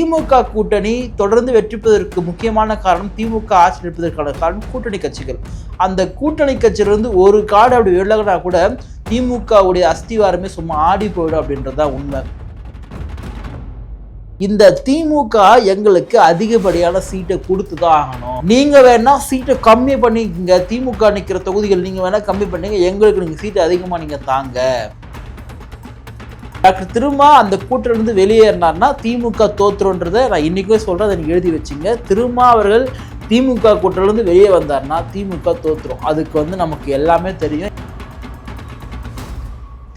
திமுக கூட்டணி தொடர்ந்து வெற்றி பெறுவதற்கு முக்கியமான காரணம், திமுக ஆட்சி இருப்பதற்கான காரணம் கூட்டணி கட்சிகள். அந்த கூட்டணி கட்சியிலிருந்து ஒரு கார்டு அப்படி விலகினா கூட திமுகவுடைய அஸ்திவாரமே சும்மா ஆடி போயிடும் அப்படின்றதுதான் உண்மை. இந்த திமுக எங்களுக்கு அதிகப்படியான சீட்டை கொடுத்து தான் ஆகணும். நீங்க வேணா சீட்டை கம்மி பண்ணிக்கங்க, திமுக நிற்கிற தொகுதிகள் நீங்க வேணா கம்மி பண்ணீங்க, எங்களுக்கு நீங்க சீட்டு அதிகமா நீங்க தாங்க. டாக்டர் திருமா அந்த கூட்டிலிருந்து வெளியேறினார்னா திமுக தோற்றுன்றதை நான் இன்னைக்குமே சொல்றேன், அதை நீங்க எழுதி வச்சுங்க. திருமா அவர்கள் திமுக கூட்டிலிருந்து வெளியே வந்தார்னா திமுக தோற்றுரும். அதுக்கு நமக்கு எல்லாமே தெரியும்.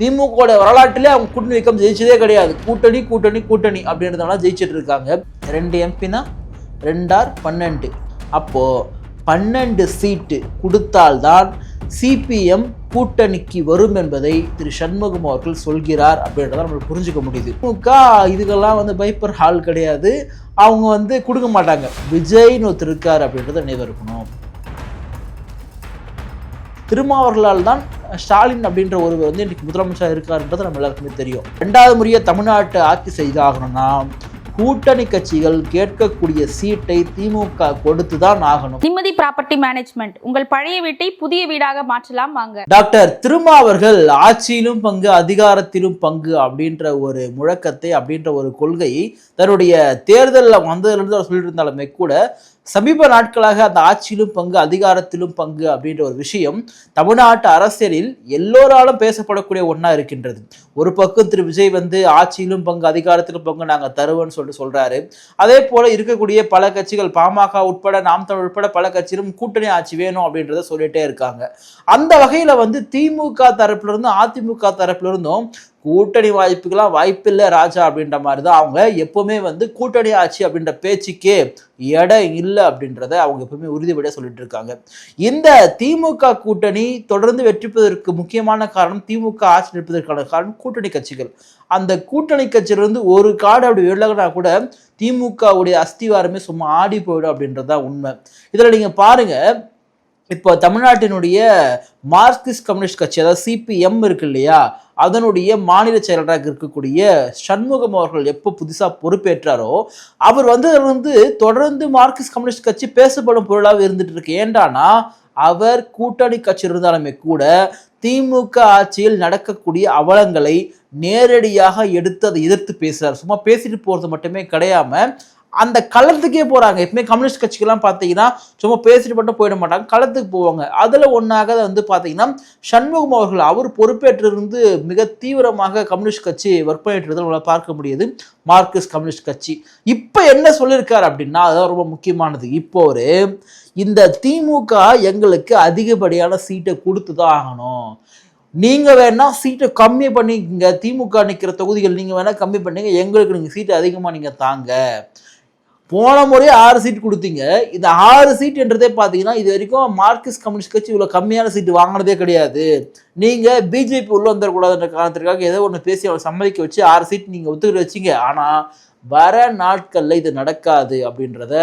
திமுக வரலாற்றிலே அவங்க கூட்டணி வைக்கம் ஜெயிச்சதே கிடையாது. கூட்டணி கூட்டணி கூட்டணி அப்படின்றதுனால ஜெயிச்சிட்டு இருக்காங்க. 2 எம்பினா 2 அப்போ 12 சீட்டு கொடுத்தால்தான் சிபிஎம் கூட்டணிக்கு வரும் என்பதை திரு சண்முகம் அவர்கள் சொல்கிறார் அப்படின்றத நம்ம புரிஞ்சுக்க முடியுது. திமுக இதுக்கெல்லாம் பயப்படுற ஆள் கிடையாது. அவங்க கொடுக்க மாட்டாங்க. விஜய்னு ஒருத்தர் இருக்காரு அப்படின்றத நினைவு இருக்கணும். திருமாவர்களால் தான் ஸ்டாலின் அப்படின்ற ஒருவர் இன்னைக்கு முதலமைச்சர் இருக்காருன்றது நம்ம எல்லாருக்குமே தெரியும். 2வது முறையை தமிழ்நாட்டை ஆட்சி செய்தாகணும்னா கூட்டணி கட்சிகள் கேட்கக்கூடிய சீட்டை திமுக கொடுத்துதான் ஆகணும். நிம்மதி ப்ராப்பர்ட்டி மேனேஜ்மெண்ட், உங்கள் பழைய வீட்டை புதிய வீடாக மாற்றலாம் வாங்க. டாக்டர் திருமா அவர்கள் ஆட்சியிலும் பங்கு அதிகாரத்திலும் பங்கு அப்படின்ற ஒரு முழக்கத்தை, அப்படின்ற ஒரு கொள்கையை தன்னுடைய தேர்தலில் வந்ததிலிருந்து சொல்லிட்டு இருந்தாலுமே கூட சமீப நாட்களாக அந்த ஆட்சியிலும் பங்கு அதிகாரத்திலும் பங்கு அப்படின்ற ஒரு விஷயம் தமிழ்நாட்டு அரசியலில் எல்லோராலும் பேசப்படக்கூடிய ஒன்றா இருக்கின்றது. ஒரு பக்கம் திரு விஜய் ஆட்சியிலும் பங்கு அதிகாரத்திலும் பங்கு நாங்கள் தருவோம்னு சொல்றாரு. அதே போல இருக்கக்கூடிய பல கட்சிகள், பாமக உட்பட, நாம் தமிழ் உட்பட பல கட்சிகளும் கூட்டணி ஆட்சி வேணும் அப்படின்றத சொல்லிட்டே இருக்காங்க. அந்த வகையில திமுக தரப்புல இருந்தும் அதிமுக தரப்புல இருந்தும் கூட்டணி வாய்ப்புக்கெல்லாம் வாய்ப்பில்லை ராஜா அப்படின்ற மாதிரி தான் அவங்க எப்பவுமே கூட்டணி ஆட்சி அப்படின்ற பேச்சுக்கே இடம் இல்லை அப்படின்றத அவங்க எப்பவுமே உறுதிபடியாக சொல்லிட்டு இருக்காங்க. இந்த திமுக கூட்டணி தொடர்ந்து வெற்றி பெறுவதற்கு முக்கியமான காரணம், திமுக ஆட்சி இருப்பதற்கான காரணம் கூட்டணி கட்சிகள். அந்த கூட்டணி கட்சியிலிருந்து ஒரு கார்டு அப்படி விலகினா கூட திமுகவுடைய அஸ்திவாரமே சும்மா ஆடி போயிடும் அப்படின்றதுதான் உண்மை. இதுல நீங்க பாருங்க, இப்போ தமிழ்நாட்டினுடைய மார்க்சிஸ்ட் கம்யூனிஸ்ட் கட்சி, அதாவது சிபிஎம் இருக்கு இல்லையா, அதனுடைய மாநில செயலராக இருக்கக்கூடிய சண்முகம் அவர்கள் எப்போ புதுசாக பொறுப்பேற்றாரோ அவர் தொடர்ந்து மார்க்சிஸ்ட் கம்யூனிஸ்ட் கட்சி பேசப்படும் பொருளாக இருந்துட்டு இருக்கு. ஏண்டானா அவர் கூட்டணி கட்சி இருந்தாலுமே கூட திமுக ஆட்சியில் நடக்கக்கூடிய அவலங்களை நேரடியாக எடுத்து அதை எதிர்த்து பேசுறாரு. சும்மா பேசிட்டு போறது மட்டுமே கிடையாம அந்த களத்துக்கே போறாங்க. எப்பவுமே கம்யூனிஸ்ட் கட்சிகள்லாம் பார்த்தீங்கன்னா சும்மா பேசிட்டு மட்டும் போயிட மாட்டாங்க, களத்துக்கு போவாங்க. அதுல ஒன்னாக பார்த்தீங்கன்னா சண்முகம் அவர்கள் அவர் பொறுப்பேற்றிருந்து மிக தீவிரமாக கம்யூனிஸ்ட் கட்சி ஒர்க் பண்ணிட்டு நம்மளால பார்க்க முடியுது. மார்க்சிஸ்ட் கம்யூனிஸ்ட் கட்சி இப்ப என்ன சொல்லியிருக்காரு அப்படின்னா, அதான் ரொம்ப முக்கியமானது. இப்போ இந்த திமுக எங்களுக்கு அதிகப்படியான சீட்டை கொடுத்துதான் ஆகணும். நீங்க வேணா சீட்டை கம்மி பண்ணிக்கங்க, திமுக நிற்கிற தொகுதிகள் நீங்க வேணா கம்மி பண்ணீங்க, எங்களுக்கு நீங்க சீட்டு அதிகமா நீங்க தாங்க. போன முறையே 6 சீட் கொடுத்தீங்க. இந்த 6 சீட் என்றதே பார்த்தீங்கன்னா இது வரைக்கும் மார்க்சிஸ்ட் கம்யூனிஸ்ட் கட்சி இவ்வளோ கம்மியான சீட்டு வாங்கினதே கிடையாது. நீங்கள் பிஜேபி உள்ள வந்துடக்கூடாதுன்ற காரணத்திற்காக ஏதோ ஒன்று பேசி அவளை சம்மதிக்க வச்சு 6 சீட் நீங்கள் ஒத்துக்கிட்டு வச்சிங்க. ஆனால் வர நாட்களில் இது நடக்காது அப்படின்றத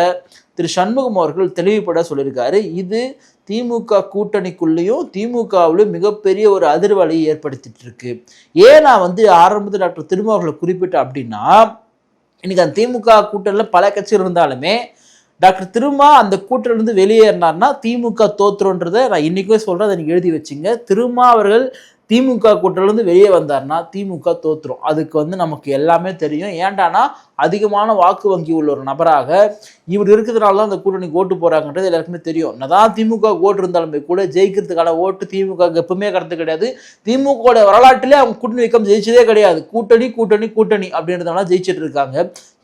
திரு சண்முகம் அவர்கள் தெளிவுபட சொல்லியிருக்காரு. இது திமுக கூட்டணிக்குள்ளேயும் திமுகவிலும் மிகப்பெரிய ஒரு அதிர்வலையை ஏற்படுத்திட்டு இருக்கு. ஏன் நான் ஆரம்பத்தில் டாக்டர் திருமா அவர்களை குறிப்பிட்டேன் அப்படின்னா, இன்னைக்கு அந்த திமுக கூட்டணியில் பல கட்சிகள் இருந்தாலுமே டாக்டர் திருமா அந்த கூட்டணிலிருந்து வெளியேறினார்னா திமுக தோற்றுன்றதை நான் இன்னைக்குமே சொல்றேன், அதை நீங்க எழுதி வச்சுங்க. திருமா அவர்கள் திமுக கூட்டணிலிருந்து வெளியே வந்தார்னா திமுக தோற்றுரும். அதுக்கு நமக்கு எல்லாமே தெரியும். ஏண்டானா அதிகமான வாக்கு வங்கி உள்ள ஒரு நபராக இவர் இருக்கிறதுனால தான் அந்த கூட்டணிக்கு ஓட்டு போறாங்கன்றது எல்லாருக்குமே தெரியும். என்னதான் திமுக ஓட்டு இருந்தாலுமே கூட ஜெயிக்கிறதுக்கான ஓட்டு திமுக எப்பவுமே கடந்து கிடையாது. திமுக வரலாற்றிலே அவங்க கூட்டணி வைக்கம் ஜெயிச்சதே கிடையாது. கூட்டணி கூட்டணி கூட்டணி அப்படின்றதுனால ஜெயிச்சிட்டு இருக்காங்க.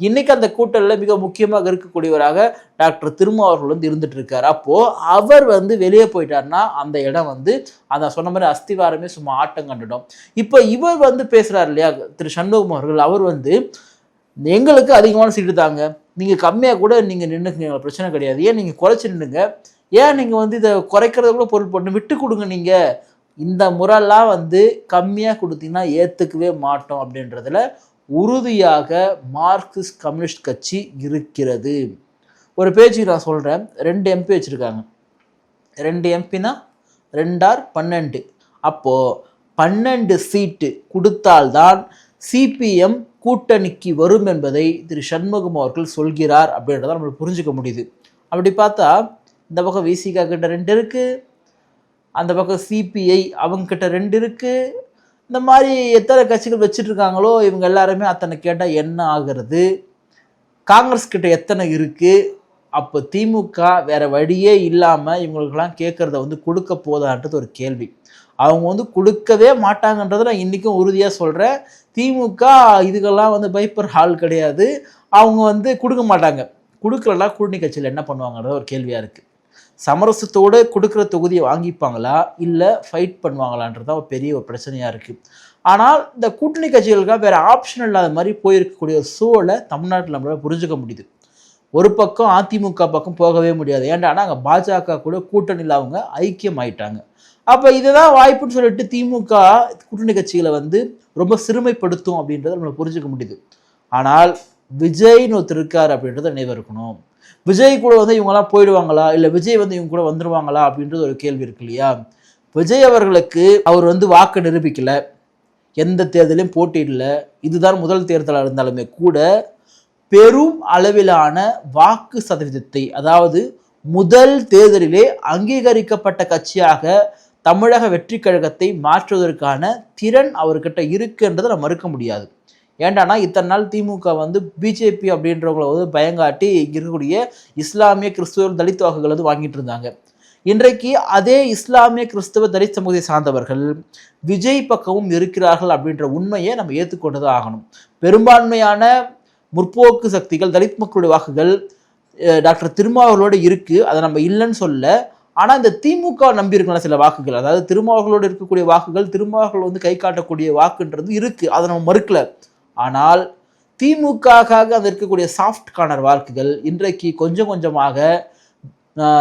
இன்னைக்கு அந்த கூட்டணியில் மிக முக்கியமாக இருக்கக்கூடியவராக டாக்டர் திருமா அவர்கள் இருந்துட்டு இருக்காரு. அப்போ அவர் வெளியே போயிட்டாருன்னா அந்த இடம் அந்த சொன்ன மாதிரி அஸ்திவாரமே சும்மா ஆட்டம் கண்டுடும். இப்போ இவர் பேசுறாரு இல்லையா திரு சண்முகம் அவர்கள், அவர் எங்களுக்கு அதிகமான சீட்டு தாங்க, நீங்க கம்மியா கூட நீங்க நின்னுங்க, பிரச்சனை கிடையாது, ஏன் நீங்க குறைச்சு நின்னுங்க, ஏன் நீங்க இதை குறைக்கிறத கூட பொருள் பண்ணு, விட்டு கொடுங்க, நீங்க இந்த முறைலாம் கம்மியா கொடுத்தீங்கன்னா ஏத்துக்கவே மாட்டோம் அப்படின்றதுல உறுதியாக மார்க்சிஸ்ட் கம்யூனிஸ்ட் கட்சி இருக்கிறது. ஒரு பேச்சு நான் சொல்றேன், 2 எம்பி வச்சிருக்காங்க. 2 எம்பினா 2 அப்போ 12 சீட்டு கொடுத்தால்தான் சிபிஎம் கூட்டணிக்கு வரும் என்பதை திரு சண்முகம் அவர்கள் சொல்கிறார் அப்படின்றத நம்மளுக்கு புரிஞ்சுக்க முடியுது. அப்படி பார்த்தா இந்த பக்கம் விசிகா கிட்ட 2 இருக்கு, அந்த பக்கம் சிபிஐ அவங்க கிட்ட 2 இருக்கு. இந்த மாதிரி எத்தனை கட்சிகள் வச்சுட்டு இருக்காங்களோ இவங்க எல்லாருமே அத்தனை கேட்டால் என்ன ஆகிறது? காங்கிரஸ் கிட்ட எத்தனை இருக்கு? அப்போ திமுக வேற வழியே இல்லாமல் இவங்களுக்கெல்லாம் கேட்கறத வந்து கொடுக்க போதான்றது ஒரு கேள்வி. அவங்க வந்து கொடுக்கவே மாட்டாங்கன்றதை நான் இன்றைக்கும் உறுதியாக சொல்கிறேன். திமுக இதுக்கெல்லாம் வந்து பயப்படுற ஆள் கிடையாது. அவங்க வந்து கொடுக்க மாட்டாங்க. கொடுக்கலன்னா கூட்டணி கட்சியில் என்ன பண்ணுவாங்கன்றது ஒரு கேள்வியாக இருக்குது. சமரசத்தோடு கொடுக்குற தொகுதியை வாங்கிப்பாங்களா இல்லை ஃபைட் பண்ணுவாங்களான்றது தான் ஒரு பெரிய ஒரு பிரச்சனையாக இருக்குது. ஆனால் இந்த கூட்டணி கட்சிகளுக்காக வேறு ஆப்ஷன் இல்லாத மாதிரி போயிருக்கக்கூடிய ஒரு சூழலை தமிழ்நாட்டில் நம்மளால் புரிஞ்சுக்க முடியுது. ஒரு பக்கம் அதிமுக பக்கம் போகவே முடியாது. ஏன்டா அங்கே பாஜக கூட கூட்டணியில் அவங்க ஐக்கியம் ஆயிட்டாங்க. அப்போ இதுதான் வாய்ப்புன்னு சொல்லிட்டு திமுக கூட்டணி கட்சிகளை வந்து ரொம்ப சிறுமைப்படுத்தும் அப்படின்றத நம்மளை புரிஞ்சுக்க முடியுது. ஆனால் விஜய்னு ஒருத்தர் இருக்கார் அப்படின்றத நினைவு இருக்கணும். விஜய் கூட வந்து இவங்கெல்லாம் போயிடுவாங்களா இல்லை விஜய் வந்து இவங்க கூட வந்துடுவாங்களா அப்படின்றது ஒரு கேள்வி இருக்கு இல்லையா? விஜய் அவர்களுக்கு அவர் வந்து வாக்கு நிரூபிக்கலை, எந்த தேர்தலையும் போட்டியிடல. இதுதான் முதல் தேர்தலாக இருந்தாலுமே கூட பெரும் அளவிலான வாக்கு சதவீதத்தை, அதாவது முதல் தேர்தலிலே அங்கீகரிக்கப்பட்ட கட்சியாக தமிழக வெற்றி கழகத்தை மாற்றுவதற்கான திறன் அவர்கிட்ட இருக்குன்றதை நம்ம மறுக்க முடியாது. ஏண்டானா இத்தனை நாள் திமுக வந்து பிஜேபி அப்படின்றவங்களை வந்து பயங்காட்டி இருக்கக்கூடிய இஸ்லாமிய கிறிஸ்துவ தலித் வாக்குகள் வந்து வாங்கிட்டு இருந்தாங்க. இன்றைக்கு அதே இஸ்லாமிய கிறிஸ்தவ தலித் சமூகத்தை சார்ந்தவர்கள் விஜய் பக்கமும் இருக்கிறார்கள் அப்படின்ற உண்மையை நம்ம ஏற்றுக்கொண்டுதான் ஆகணும். பெரும்பான்மையான முற்போக்கு சக்திகள் தலித் மக்களுடைய வாக்குகள் டாக்டர் திருமாவர்களோடு இருக்கு, அதை நம்ம இல்லைன்னு சொல்ல. ஆனால் இந்த திமுக நம்பி இருக்கலாம் சில வாக்குகள், அதாவது திருமாவர்களோடு இருக்கக்கூடிய வாக்குகள், திருமாவர்கள் வந்து கை காட்டக்கூடிய வாக்குன்றது இருக்கு, அதை நம்ம மறுக்கல. ஆனால் திமுகக்காக அது இருக்கக்கூடிய சாஃப்ட் கார்னர் வாக்குகள் இன்றைக்கு கொஞ்சம் கொஞ்சமாக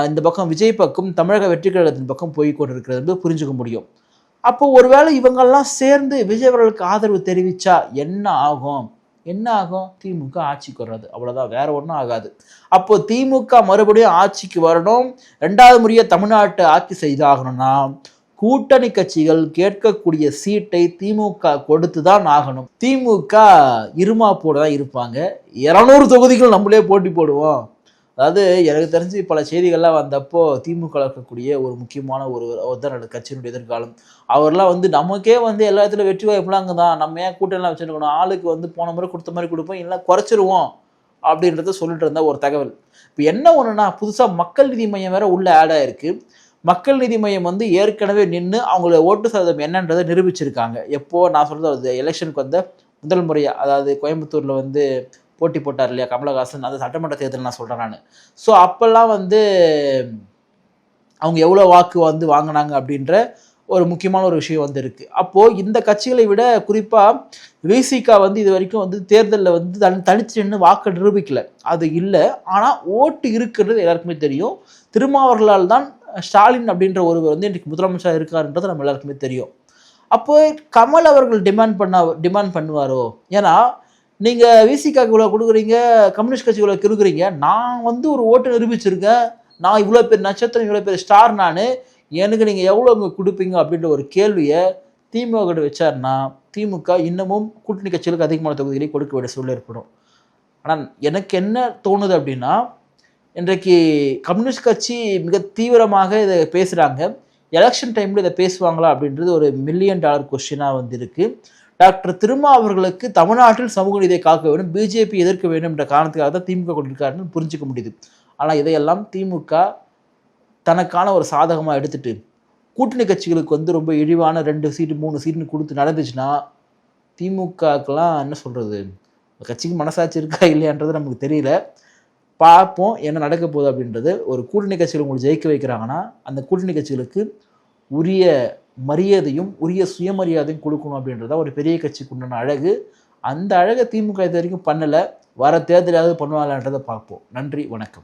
இந்த பக்கம் விஜய் பக்கம் தமிழக வெற்றி கழகத்தின் பக்கம் போய் கொண்டிருக்கிறது புரிஞ்சுக்க முடியும். அப்போ ஒருவேளை இவங்கெல்லாம் சேர்ந்து விஜய் அவர்களுக்கு ஆதரவு தெரிவிச்சா என்ன ஆகும்? திமுக ஆட்சிக்கு வர்றது, அவ்வளோதான், வேற ஒன்றும் ஆகாது. அப்போ திமுக மறுபடியும் ஆட்சிக்கு வரணும், 2வது முறையை தமிழ்நாட்டை ஆட்சி செய்தாகணும்னா கூட்டணி கட்சிகள் கேட்கக்கூடிய சீட்டை திமுக கொடுத்து தான் ஆகணும். திமுக இருமாப்போடு தான் இருப்பாங்க. 200 தொகுதிகள் நம்மளே போட்டி போடுவோம். அதாவது எனக்கு தெரிஞ்சு பல செய்திகள்லாம் வந்தப்போ திமுக இருக்கக்கூடிய ஒரு முக்கியமான ஒரு கட்சியினுடைய எதிர்காலம், அவர்லாம் வந்து நமக்கே வந்து எல்லா இடத்துல வெற்றி வாய்ப்புலாம் அங்கே தான், நம்ம ஏன் கூட்டணிலாம் வச்சுருக்கணும், ஆளுக்கு வந்து போன முறை கொடுத்த மாதிரி கொடுப்போம், இல்லை குறைச்சிருவோம் அப்படின்றத சொல்லிட்டு இருந்தா ஒரு தகவல். இப்போ என்ன ஒன்றுனா, புதுசாக மக்கள் நீதி மையம் வேற உள்ள ஆட் ஆயிருக்கு. மக்கள் நீதி மையம் வந்து ஏற்கனவே நின்று அவங்களோட ஓட்டு சதவீதம் என்னன்றதை நிரூபிச்சிருக்காங்க. எப்போ நான் சொல்றது எலெக்ஷனுக்கு வந்த முதல் முறையாக, அதாவது கோயம்புத்தூரில் வந்து போட்டி போட்டார் இல்லையா கமலஹாசன், அது சட்டமன்ற தேர்தல் நான் சொல்கிறேன் நான். ஸோ அப்போல்லாம் வந்து அவங்க எவ்வளோ வாக்கு வந்து வாங்கினாங்க அப்படின்ற ஒரு முக்கியமான ஒரு விஷயம் வந்து இருக்குது. அப்போது இந்த கட்சிகளை விட குறிப்பாக விசிகா வந்து இது வரைக்கும் வந்து தேர்தலில் வந்து தனித்து நின்று வாக்கு நிரூபிக்கலை, அது இல்லை. ஆனால் ஓட்டு இருக்குன்றது எல்லாருக்குமே தெரியும். திருமாவர்களால் தான் ஸ்டாலின் அப்படின்ற ஒருவர் வந்து இன்றைக்கு முதலமைச்சராக இருக்காருன்றது நம்ம எல்லாருக்குமே தெரியும். அப்போ கமல் அவர்கள் டிமாண்ட் பண்ணுவாரோ? ஏன்னா நீங்கள் விசிகாக்கு இவ்வளோ கொடுக்குறீங்க, கம்யூனிஸ்ட் கட்சி இவ்வளோ கொடுக்குறீங்க, நான் வந்து ஒரு ஓட்டு நிரூபிச்சிருக்கேன், நான் இவ்வளோ பேர் நட்சத்திரம், இவ்வளோ பேர் ஸ்டார், நான் எனக்கு நீங்கள் எவ்வளோ இங்கே கொடுப்பீங்க அப்படின்ற ஒரு கேள்வியை திமுக கிட்ட வச்சார்னா திமுக இன்னமும் கூட்டணி கட்சிகளுக்கு அதிகமான தொகுதிகளை கொடுக்க வேண்டிய சூழல் ஏற்படும். ஆனால் எனக்கு என்ன தோணுது அப்படின்னா, இன்றைக்கு கம்யூனிஸ்ட் கட்சி மிக தீவிரமாக இதை பேசுகிறாங்க. எலெக்ஷன் டைமில் இதை பேசுவாங்களா அப்படின்றது ஒரு $1 மில்லியன் கொஸ்டினாக வந்து இருக்குது. டாக்டர் திருமா அவர்களுக்கு தமிழ்நாட்டில் சமூக நீதியை காக்க வேண்டும், பிஜேபி எதிர்க்க வேண்டும் என்ற காரணத்துக்காக தான் திமுக கொண்டிருக்காருன்னு புரிஞ்சிக்க முடியுது. ஆனால் இதையெல்லாம் திமுக தனக்கான ஒரு சாதகமாக எடுத்துட்டு கூட்டணி கட்சிகளுக்கு வந்து ரொம்ப இழிவான 2 சீட்டு 3 சீட்டுன்னு கொடுத்து நடந்துச்சுன்னா திமுகக்கெல்லாம் என்ன சொல்கிறது, கட்சிக்கு மனசாட்சி இருக்கா இல்லையான்றது நமக்கு தெரியல. பார்ப்போம் என்ன நடக்க போகுது அப்படின்றது. ஒரு கூட்டணி கட்சிகள் உங்களுக்கு ஜெயிக்க வைக்கிறாங்கன்னா அந்த கூட்டணி கட்சிகளுக்கு உரிய மரியாதையும் உரிய சுயமரியாதையும் கொடுக்கணும் அப்படின்றத ஒரு பெரிய கட்சிக்கு உண்டான அழகு. அந்த அழகை திமுக இது வரைக்கும் பண்ணலை. வர தேர்தலாவது பண்ணுவாங்கன்றதை பார்ப்போம். நன்றி, வணக்கம்.